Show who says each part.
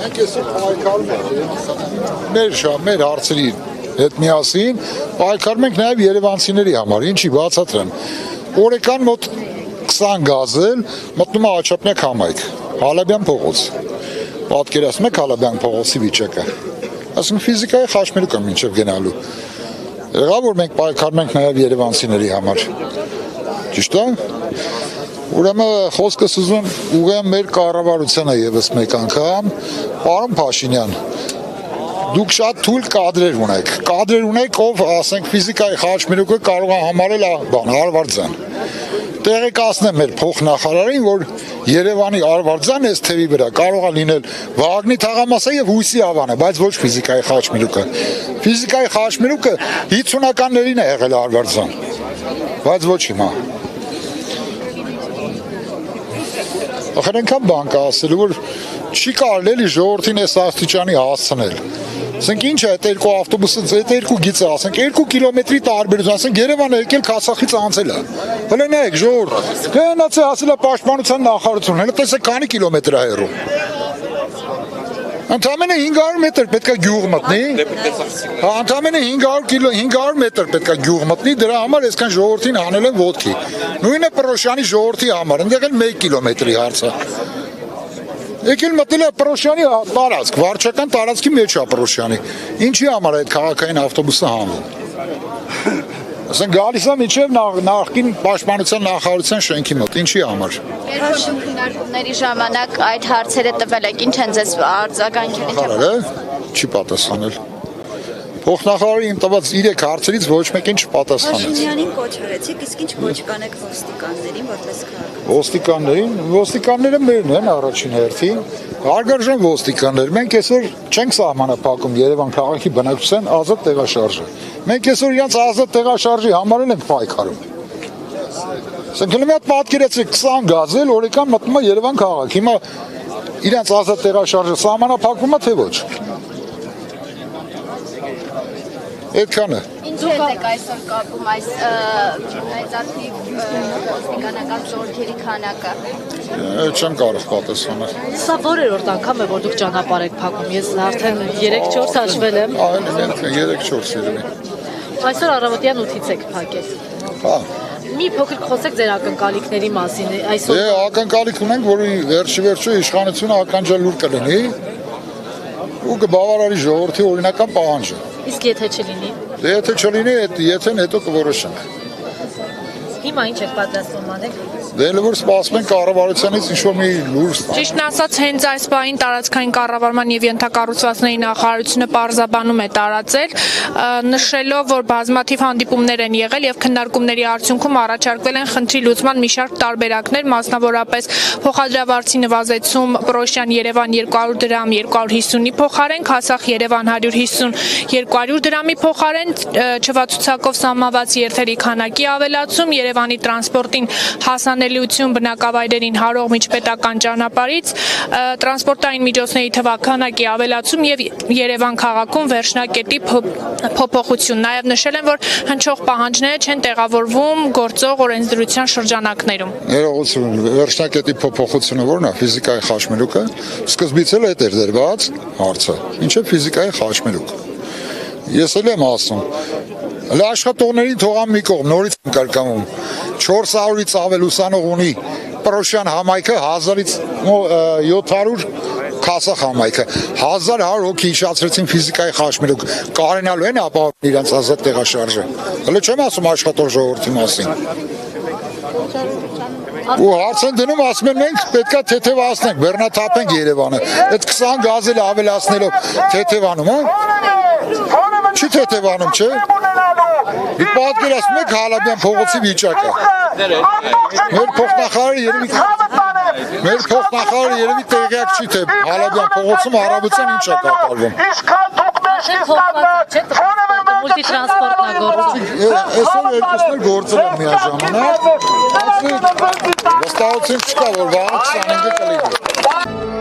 Speaker 1: Մենք այսօր պայքարում ենք մեր հարցերի հետ միասին, պայքարում ենք նաև երևանցիների համար, ինչի բացատրեմ։ Օրեկան մոտ 20 գազել մտնում է Աչափնյակ համայնք, Հալաբյան փողոց։ Պատկերացնում եք Հալաբյան փողոցի վիճակը։ Ասում ֆիզիկայի խաչմերուկ եմ մինչև գնալու։ Եղավ որ մենք պայքարում ենք նաև երևանցիների համար։ Ճիշտ է։ Ուրեմն խոսքս ուզում ուղղեմ մեր կառավարությանը եւս մեկ անգամ, պարոն Փաշինյան, դուք շատ թույլ կադրեր ունեք, ով ասենք ֆիզիկայի խաչմերուկը կարող է համարել Արվարձան։ Տեղեկացնեմ մեր փոխնախարարին, որ Երևանի Արվարձան այս թևի վրա կարող է լինել Վաղագնի թաղամասը եւ Հույսի Ավանը, բայց ոչ ֆիզիկայի խաչմերուկը։ Ֆիզիկայի խաչմերուկը 50-ականներին է եղել Արվարձան, բայց ոչ հիմա։ Ախր այնքան բան կա ասելու, որ չի կարելի էլի ժողովրդին այս աստիճանի հասցնել։ Ասենք ինչ է այդ երկու ավտոբուսը, այդ երկու գիծը, ասենք 2 կիլոմետրի տարբերություն, ասենք Երևանը եկել Քասախից անցել է։ Հələ նայեք ժողովուրդ, գնաց է ասել է պաշտպանության նախարարություն, հələ տեսեք քանի կիլոմետր է հեռու։ Ընդամենը 500 մետր պետք է գյուղ մտնի։ Ընդամենը 500 մետր պետք է գյուղ մտնի, դրա համար այսքան ժողովրդին հանել են ոտքի։ Նույնը Պրոշյանի ժողովրդի համար, այնտեղ էլ 1 կիլոմետրի հարց է։ Եկել մտել է Պրոշյանի տարածք, վարչական տարածքի մեջ է Պրոշյանի։ Ինչի համար այդ քաղաքային ավտոբուսը հանվում։ Ասենք գալիս է միջև նախկին պաշտպանության նախարարության շենքի մոտ, ինչի համար։
Speaker 2: Երկու քննարկումների ժամանակ այդ հարցերը տվել եք, ինչ են ձեզ արձագանքել։
Speaker 1: Չի պատասխանել։ Փոխնախարարի իմ տված 3 հարցերից ոչ մեկին չպատասխանեց։
Speaker 3: Փաշինյանին կոչ արեցիք, իսկ ինչ կոչ կանեք ոստիկաններին, որպես քաղաք։
Speaker 1: Ոստիկանները մերն են առաջին հերթին, հարգարժան ոստիկաններ։ Մենք այսօր չենք սահմանափակում Երևան քաղաքի բնակչության ազատ տեղաշարժը։ Մենք այսօր իրենց ազատ տեղաշարժի համար ենք պայքարում։ Ասենք մի հատ պատկերացրեք 20 գազել օրեկան մտնում է Երևան քաղաք։ Հիմա իրենց ազատ տեղաշարժը սահմանափակվում է թե ոչ։ Այդքանը։
Speaker 2: Ինչու եք այսօր կապում այս մեծաթիվ ոստիկանական զորքերի քանակը։
Speaker 1: Չեմ կարող պատասխանել։
Speaker 4: Սա որերորդ անգամ է, որ դուք ճանապարհ եք փակում։ Ես արդեն 3-4 հաշվել եմ։
Speaker 1: Այո, 3-4 երևի։
Speaker 4: Այսօր առավոտյան 8-ից եք փակել։
Speaker 1: Հա։
Speaker 4: Մի փոքր խոսեք ձեր ակնկալիքների մասին այսօր։
Speaker 1: Դե ակնկալիք ունենք, որ վերջի իշխանությունը ականջալուր կլինի ու կբավարարի ժողովրդի օրինական պահանջը։
Speaker 4: Իսկ եթե չլինի։
Speaker 1: Դե եթե չլինի, եթեն հետո կորոշենք։
Speaker 4: Հիմա ինչ եք պատրաստվում անել։
Speaker 1: Դե որ սպասում ենք կառավարությունից ինչ-որ մի լուր ստանալ։
Speaker 5: Ճիշտն ասած, հենց այս պահին տարածքային կառավարման եւ ենթակառուցվածքների նախարարությունը պարզաբանում է տարածել, նշելով, որ բազմաթիվ հանդիպումներ են եղել եւ քննարկումների արդյունքում առաջարկվել են խնդրի լուծման մի շարք տարբերակներ, մասնավորապես փոխադրավարձի նվազեցում Պրոշյան-Երևան 200 դրամ 250-ի փոխարեն, Քասախ-Երևան 150 200 դրամի փոխարեն, չվացուցակով սահմանված երթերի քանակի ավելացում, Երևանի տրանսպորտին հասանելիություն բնակավայրերին հարող միջպետական ճանապարհից, տրանսպորտային միջոցների թվաքանակի ավելացում եւ Երևան քաղաքում վերջնակետի փոփոխություն։ Նաեւ նշել են, որ հնչող պահանջները չեն տեղավորվում գործող օրենսդրության շրջանակներում։
Speaker 1: Ներողություն, վերջնակետի փոփոխությունը ո՞րն է, ֆիզիկայի խաչմերուկը։ Սկզբից էլ այդ էր դրված հարցը։ Ինչ է ֆիզիկայի խաչմերուկ։ Ես էլ եմ ասում, աշխատողներին թողամ մի կողմ, նորից եմ կարկամում, 400-ից ավել ուսանող ունի Պրոշյան համայնքը, 1000-ից 700 Քասախ համայնքը, 1100 հոգի հիշացրեցին ֆիզիկայի խաչմերուկ, կարենալու են ապահովել իրենց ազատ տեղաշարժը։ Հələ չեմ ասում աշխատող ժողովրդի մասին։ Ու հարց են դնում, ասում են մենք պետքա թեթևացնենք, բեռնաթափենք Երևանը, այդ 20 գազել ավելացնելով թեթևանում, հա։ Չի թեթևանում, չէ։ Մի պատկերացնում եք Հալաբյան փողոցի վիճակը։ Մեր փոխնախարարը երևի տեղյակ չի, թե Հալաբյան փողոցում առավոտյան ինչ է կատարվում։
Speaker 4: Մուլտիտրանսպորտն է գործում։
Speaker 1: Այսօր երկուսն էլ գործել են միաժամանակ։ Վստահություն չկա, որ վաղը 25-ը կլինի։